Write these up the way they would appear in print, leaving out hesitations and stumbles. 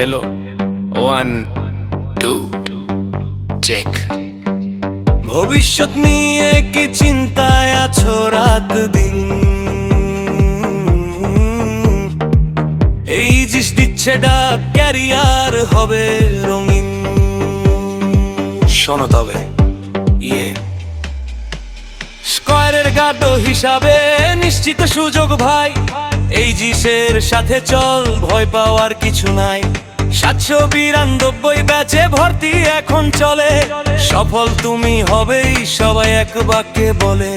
Hello, 1 2 check. ভবিষ্যৎ নিয়ে কি চিন্তায় আছো রাত দিন? এই জিস দিচ্ছে ডাক, ক্যারিয়ার হবে রঙিন। শোনো তবে স্কয়ারের গার্ড হিসাবে নিশ্চিত সুযোগ ভাই। এই জিসের সাথে চল, ভয় পাওয়ার কিছু নাই। 792 ব্যাচে ভর্তি এখন চলে, সফল তুমি হবেই সবাই এক বাক্যে বলে।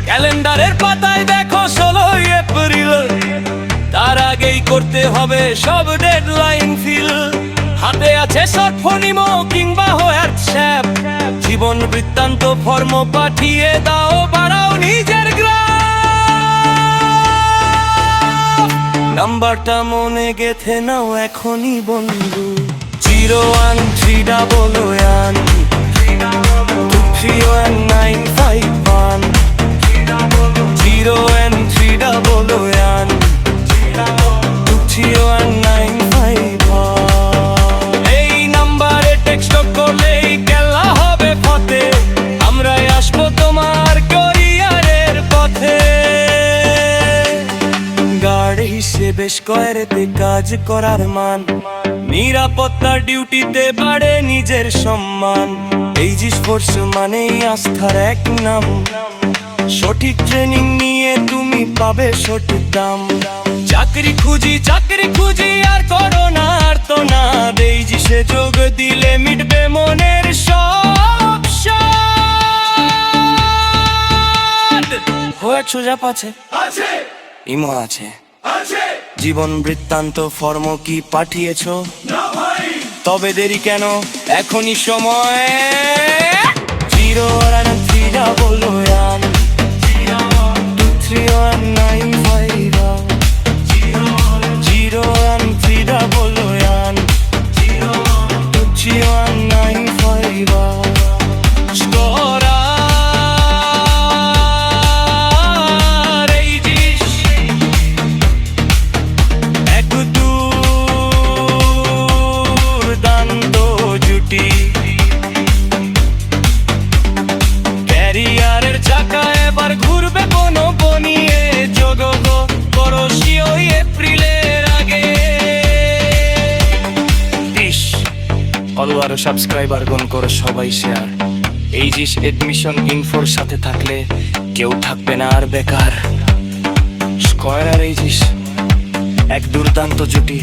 ক্যালেন্ডারের পাতায় দেখো 16 এপ্রিল, তার আগেই করতে হবে সব ডেডলাইন ফিল। হাতে আছে শর্ট ফোন, ইমো কিংবা হোয়াটসঅ্যাপ, জীবন বৃত্তান্ত ফর্ম পাঠিয়ে দাও, বাড়াও নিজের গ্রাফ। নাম্বারটা মনে গেথে নাও এখনই বন্ধু, 01311 23195 01311 23195। এই নাম্বারে টেক্সট করলেই কেল্লা হবে ফতে, আমরাই আসবো তোমার ক্যারিয়ারের পথে। গার্ড হিসেবে স্কয়ারেতে কাজ করার মান, নিরাপত্তার ডিউটিতে বাড়ে নিজের সম্মান। এই জিস ফোর্স মানেই আস্থার এক নাম, সঠিক ট্রেনিং নিয়ে তুমি পাবে সঠিক দাম। চাকরি খুঁজি আর করো না আর তো না, এই জিসে যোগ দিলে মিটবে মনের সব স্বাদ। হোয়াটসঅ্যাপ আছে, ইমো আছে, জীবন বৃত্তান্ত ফর্ম কি পাঠিয়েছো? তবে দেরি কেন, এখনই সময়। 01311 23195 01311 23195। স্কয়ার এই জিস এক দুর্দান্ত জুটি, ক্যারিয়ারের চাকা এবার ঘুরবে কোনো বনিয়ে। যোগ করো ওই এপ্রিলের আগে। আরো সাবস্ক্রাইবার গুণ করো সবাই শেয়ার। এই জিস এডমিশন ইনফোর সাথে থাকলে কেউ থাকবে না আর বেকার। স্কয়ার আর এই জিস এক দুর্দান্ত জুটি।